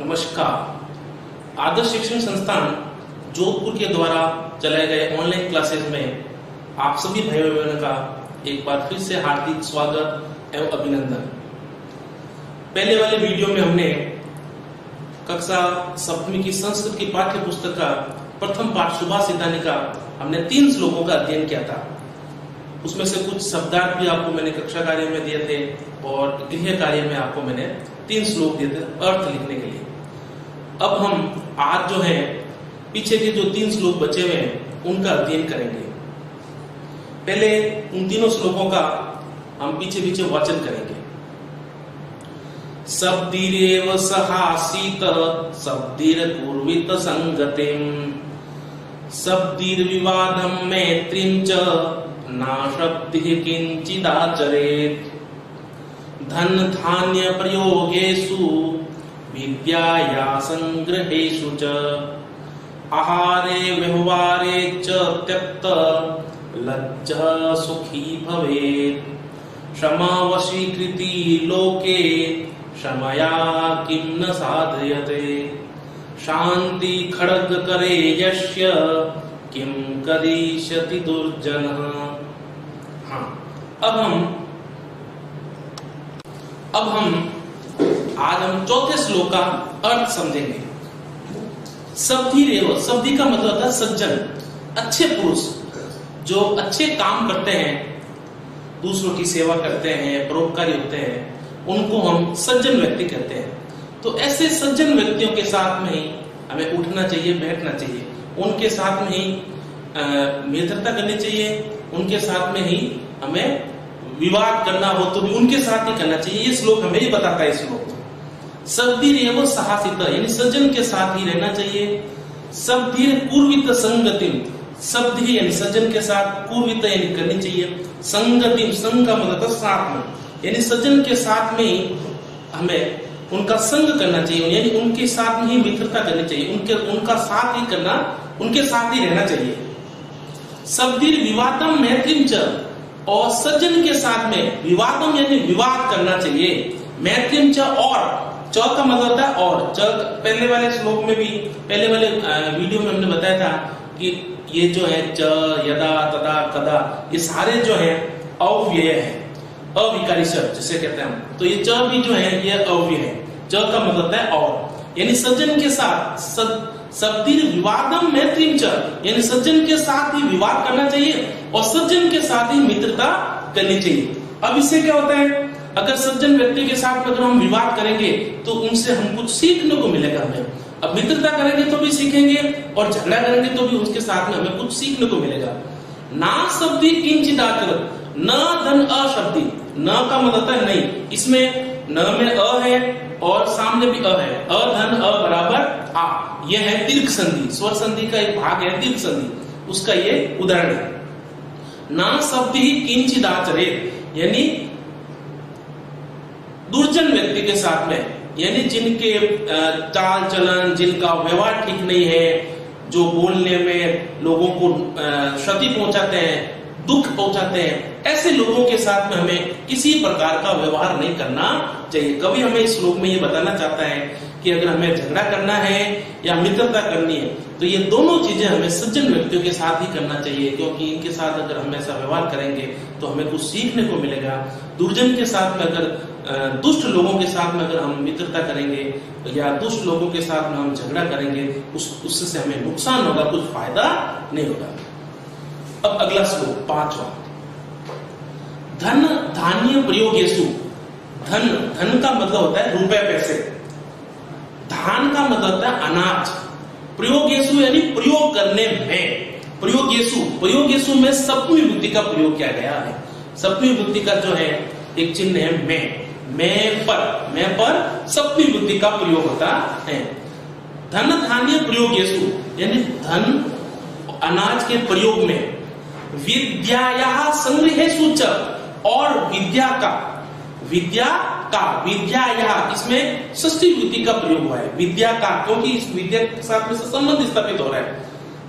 नमस्कार। आदर्श शिक्षण संस्थान जोधपुर के द्वारा चलाए गए ऑनलाइन क्लासेस में आप सभी भाई बहनों का एक बार फिर से हार्दिक स्वागत एवं अभिनंदन। पहले वाले वीडियो में हमने कक्षा 7वीं की संस्कृत की पाठ्य पुस्तक का प्रथम पाठ सुभाषितानि का हमने 3 श्लोकों का अध्ययन किया था। उसमें से कुछ शब्दार्थ भी आपको मैंने कक्षा कार्य में दिए थे और गृह कार्य में आपको मैंने 3 श्लोक दिए थे अर्थ लिखने के लिए। अब हम आज जो है पीछे के जो 3 श्लोक बचे हुए हैं उनका अध्ययन करेंगे। पहले उन तीनों श्लोकों का हम पीछे पीछे वाचन करेंगे। शब्दिरेव सहासीत शब्दिर पूर्वित संगतिम शब्दिर विवादम मैत्रीं च ना शब्दिः किंचिदाचरेत् धन धान्य प्रयोगेषु विद्याया संग्रहेषु च आहारे व्यवहारे च त्यक्त लज्जा सुखी भवेत् क्षमा वशीकृति लोके क्षमया किं न साधयते शांति खड्ग करे यस्य किं करिष्यति दुर्जनः। हाँ, अब हम आज हम चौथे श्लोक का अर्थ समझेंगे। शब्दिरेव, शब्दी का मतलब होता है सज्जन, अच्छे पुरुष जो अच्छे काम करते हैं, दूसरों की सेवा करते हैं, परोपकारी होते हैं, उनको हम सज्जन व्यक्ति कहते हैं। तो ऐसे सज्जन व्यक्तियों के साथ में ही हमें उठना चाहिए, बैठना चाहिए, उनके साथ में ही मित्रता करनी चाहिए, उनके साथ में ही हमें विवाद करना हो तो भी उनके साथ ही करना चाहिए। ये श्लोक हमें ही बताता है। इस श्लोक शब्दिरेव सहासित यानी सज्जन के साथ ही रहना चाहिए। शब्दिर पूर्वित संगतिम, शब्दी यानी सज्जन के साथ, पूर्वित यानी करनी चाहिए, संगतिम संग का मतलब साथ में, यानी सज्जन के साथ में ही हमें उनका संग करना चाहिए, यानी उनके साथ में ही मित्रता करनी चाहिए, उनका साथ ही करना, उनके साथ ही रहना चाहिए। शब्दिर विवादम मैत्रीं च, और सज्जन के साथ में विवादम यानी विवाद करना चाहिए, मैत्रीं च और च का मतलब होता है और। च पहले वाले श्लोक में भी, पहले वाले वीडियो में हमने बताया था कि ये जो है च, यदा, तदा, कदा, ये सारे जो है अव्यय है, अविकारी शब्द जिसे कहते हैं हम। तो ये च भी जो है ये अव्यय है। च का मतलब होता है और, यानी सज्जन के साथ, शब्दिर विवादम मैत्रीं च, यानी सज्जन के साथ ही विवाद करना चाहिए और सज्जन के साथ ही मित्रता करनी चाहिए। अब इससे क्या होता है, अगर सज्जन व्यक्ति के साथ अगर हम विवाद करेंगे तो उनसे हम कुछ सीखने को मिलेगा हमें। अब मित्रता करेंगे तो भी सीखेंगे और झगड़ा करेंगे तो भी उसके साथ में हमें कुछ सीखने को मिलेगा। ना शब्दी किंचिदाचर, न धन अशब्दी, न का मतलब है नहीं, इसमें न में अ है और सामने भी अ है, अधन अ बराबर आ, यह है दीर्घ संधि, स्वर संधि का एक भाग है दीर्घ संधि, उसका ये उदाहरण है। ना शब्दी किंचिदाचरेत् यानी दुर्जन व्यक्ति के साथ में, यानी जिनके चाल चलन, जिनका व्यवहार ठीक नहीं है, जो बोलने में लोगों को क्षति पहुंचाते हैं, दुख पहुंचाते हैं, ऐसे लोगों के साथ में हमें किसी प्रकार का व्यवहार नहीं करना चाहिए। कभी हमें इस श्लोक में ये बताना चाहता है कि अगर हमें झगड़ा करना है या मित्रता करनी है तो ये दोनों चीजें हमें सज्जन व्यक्तियों के साथ ही करना चाहिए, क्योंकि इनके साथ अगर हम ऐसा व्यवहार करेंगे तो हमें कुछ सीखने को मिलेगा। दुर्जन के साथ में अगर, दुष्ट लोगों के साथ में अगर हम मित्रता करेंगे या दुष्ट लोगों के साथ में हम झगड़ा करेंगे उससे हमें नुकसान होगा, कुछ फायदा नहीं होगा। अब अगला श्लोक 5वां। धन धान्य प्रयोगेषु, धन, धन का मतलब होता है रुपए पैसे, धान का मतलब होता है अनाज, प्रयोगेषु यानी प्रयोग करने में, प्रयोगेषु में सप्तमी विभक्ति का प्रयोग किया गया है। सप्तमी विभक्ति का जो है एक चिन्ह है मैं पर सप्तमी विभक्ति का प्रयोग होता है। धन धान्य प्रयोगेषु यानी धन अनाज के प्रयोग में, विद्याया संग्रहेषु च, और विद्या इसमें षष्ठी विभक्ति का प्रयोग हुआ है, विद्या का, क्योंकि इस विद्या के साथ में संबंध स्थापित हो रहा है।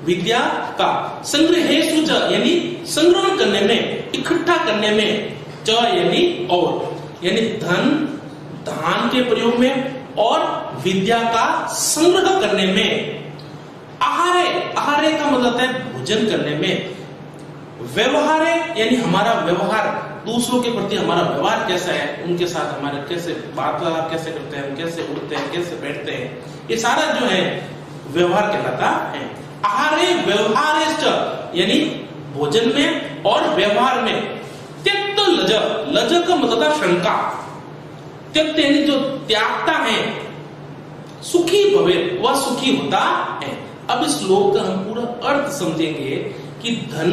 विद्या का संग्रहेषु च यानी संग्रहण करने में, इकट्ठा करने में, च यानी और, यानी धन धान के प्रयोग में, और विद्या का संग्रह करने में, आहारे, आहारे का मतलब है भोजन करने में, व्यवहारे यानी हमारा व्यवहार, दूसरों के प्रति हमारा व्यवहार कैसा है, उनके साथ हमारे कैसे वार्तालाप कैसे करते हैं, कैसे उठते हैं, कैसे बैठते हैं, ये सारा जो है व्यवहार कहलाता है। आहारे व्यवहारेश्च यानी भोजन में और व्यवहार में, त्यक्त लज, लज का मतलब है शंका, त्यक्त यानी जो त्यागता है, सुखी भवे वह सुखी होता है। अब इस श्लोक का हम पूरा अर्थ समझेंगे कि धन,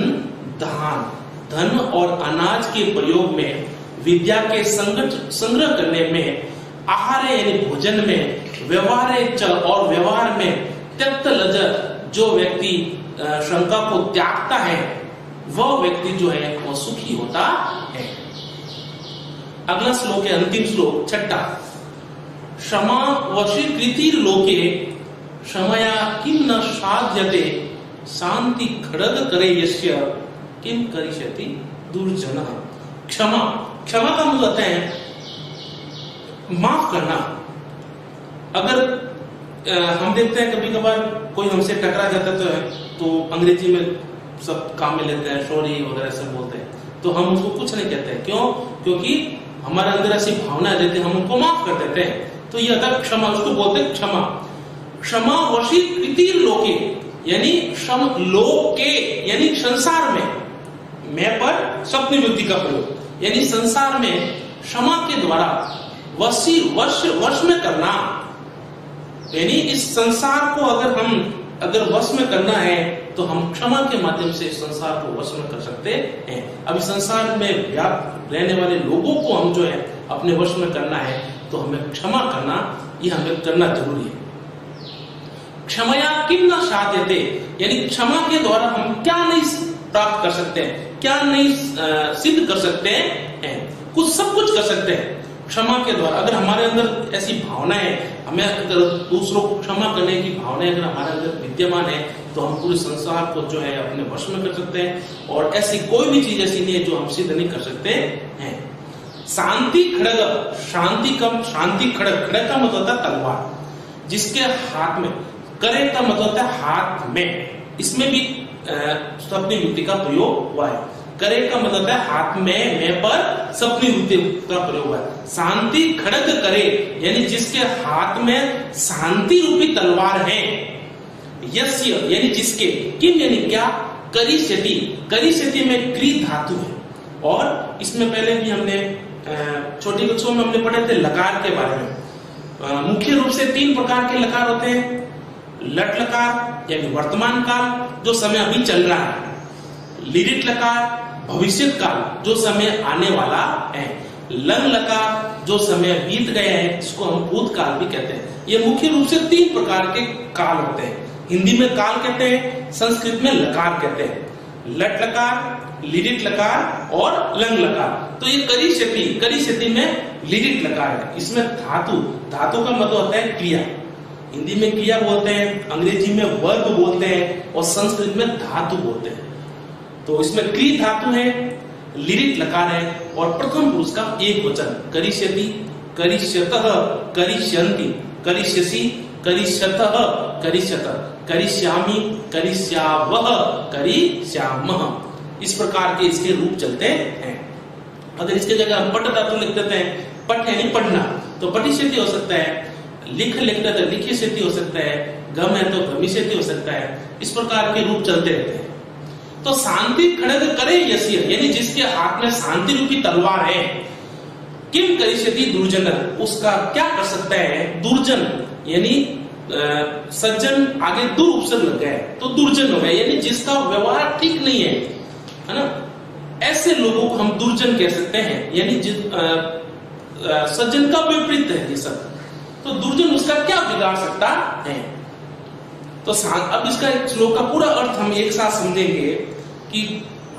दान, धन और अनाज के प्रयोग में, विद्या के संग्रह करने में, आहार यानी भोजन में, व्यवहार और व्यवहार में, त्यक्त लज जो व्यक्ति शंका को त्यागता है वह व्यक्ति जो है वह सुखी होता है। अगला श्लोक है अंतिम श्लोक छठा, क्षमा वशीकृति लोके क्षमया किम न साध्यते शांति खड़ग करे यस्य किम करिष्यति दुर्जन। क्षमा, क्षमा का मतलब है माफ करना। अगर हम देखते हैं कभी कभार कोई हमसे टकरा जाता तो अंग्रेजी में सब काम में लेते हैं, सॉरी वगैरह सब बोलते हैं, तो हम उसको कुछ नहीं कहते हैं। क्यों? क्योंकि हमारे अंदर ऐसी भावना रहती है, हम उनको माफ कर देते हैं। तो ये अगर क्षमा, उसको बोलते हैं क्षमा। क्षमा वशीकृति लोके यानी लोक के यानी संसार में, मैं पर सप्तमी विभक्ति का प्रयोग, यानी संसार में क्षमा के द्वारा वश में करना, यानी इस संसार को अगर वश में करना है तो हम क्षमा के माध्यम से इस संसार को वश में कर सकते हैं। अब इस संसार में व्याप्त रहने वाले लोगों को हम जो है अपने वश में करना है तो हमें क्षमा करना, ये हमें करना जरूरी है। क्षमया किम न साध्यते यानी क्षमा के द्वारा हम क्या नहीं प्राप्त कर सकते हैं, क्या नहीं सिद्ध कर सकते हैं, कुछ सब कुछ कर सकते हैं क्षमा के द्वारा। अगर हमारे अंदर ऐसी भावना है, हमें अगर दूसरों को क्षमा करने की भावना अगर हमारे अंदर विद्यमान है तो हम पूरे संसार को जो है अपने वश में कर सकते हैं और ऐसी कोई भी चीज ऐसी नहीं है जो हम सिद्ध नहीं कर सकते हैं। शांति खड़ग, शांति खड़ग, खड़ग का मतलब होता है तलवार, जिसके हाथ में, करे का मतलब होता है हाथ में, इसमें भी सप्तमी विभक्ति का प्रयोग हुआ है। करे का मतलब है हाथ में, मैं पर सप्तमी विभक्ति का प्रयोग हुआ है। शांति खड़ग करे यानी जिसके हाथ में शांति रूपी तलवार है, यस्य यानी जिसके, किम यानी क्या, करिष्यति, करिष्यति में क्री धातु है और इसमें पहले भी हमने छोटी कक्षाओं में हमने पढ़े थे लकार के बारे में। मुख्य रूप से 3 प्रकार के लकार होते हैं। लट लकार यानी वर्तमान काल जो समय अभी चल रहा है, लिरिट लकार भविष्य काल जो समय आने वाला है, लंग लकार जो समय बीत गए हैं इसको हम भूतकाल भी कहते हैं। ये मुख्य रूप से 3 प्रकार के काल होते हैं। हिंदी में काल कहते हैं, संस्कृत में लकार कहते हैं। लट लकार, लिरिट लकार और लंग लकार। तो ये करिष्यति, करिष्यति में लिरिट लकार है। इसमें धातु, धातु का मतलब होता है क्रिया। हिंदी में क्रिया बोलते हैं, अंग्रेजी में वर्ब बोलते हैं और संस्कृत में धातु बोलते हैं। तो इसमें क्री धातु है, लिरिट लकार है और प्रथम पुरुष का एक वचन करिष्यति, करिष्यतः, करिष्यन्ति, करिष्यसि, करिष्यतः, करिष्यत, करिष्यामि, करिष्यावः, करिष्यामः। इस प्रकार के इसके रूप चलते हैं। अगर इसके जगह हम पट धातु लिख देते हैं, पट यानी पढ़ना, तो पठिष्यति हो सकता है, लिख लिखते तो लिखिष्यति हो सकता है, गम है तो गमिष्यति हो सकता है। इस प्रकार के रूप चलते रहते हैं। तो शांति खड़ग करे यस्य यानी जिसके हाथ में शांति रूपी तलवार है, किम करिष्यति दुर्जन, उसका क्या कर सकता है दुर्जन, यानी सज्जन आगे दुर उपसर्ग लग गया है तो दुर्जन हो गया, यानी जिसका व्यवहार ठीक नहीं है ना, ऐसे लोगों को हम दुर्जन कह सकते हैं। यानी सज्जन का विपरीत है ये सब, तो दुर्जन उसका क्या बिगाड़ सकता है। तो अब इसका श्लोक का पूरा अर्थ हम एक साथ समझेंगे कि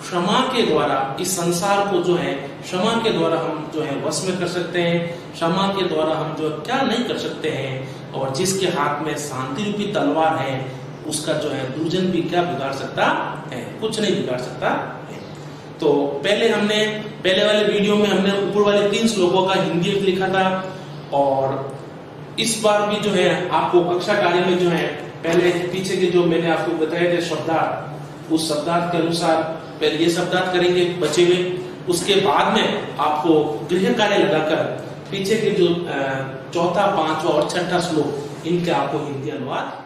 क्षमा के द्वारा इस संसार को जो है, क्षमा के द्वारा हम जो है वश में कर सकते हैं, क्षमा के द्वारा हम जो क्या नहीं कर सकते हैं, और जिसके हाथ में शांति रूपी तलवार है उसका जो है दुर्जन भी क्या बिगाड़ सकता है, कुछ नहीं बिगाड़ सकता है। तो पहले वाले वीडियो में हमने ऊपर वाले 3 श्लोकों का हिंदी लिखा था और इस बार भी जो है आपको कक्षा कार्य में जो है पहले पीछे के जो मैंने आपको बताए थे शब्दार्थ, उस शब्दार्थ के अनुसार पहले ये शब्दार्थ करेंगे बचे हुए, उसके बाद में आपको गृह कार्य लगाकर पीछे के जो चौथा, पांचवा और छठा श्लोक इनके आपको हिंदी अनुवाद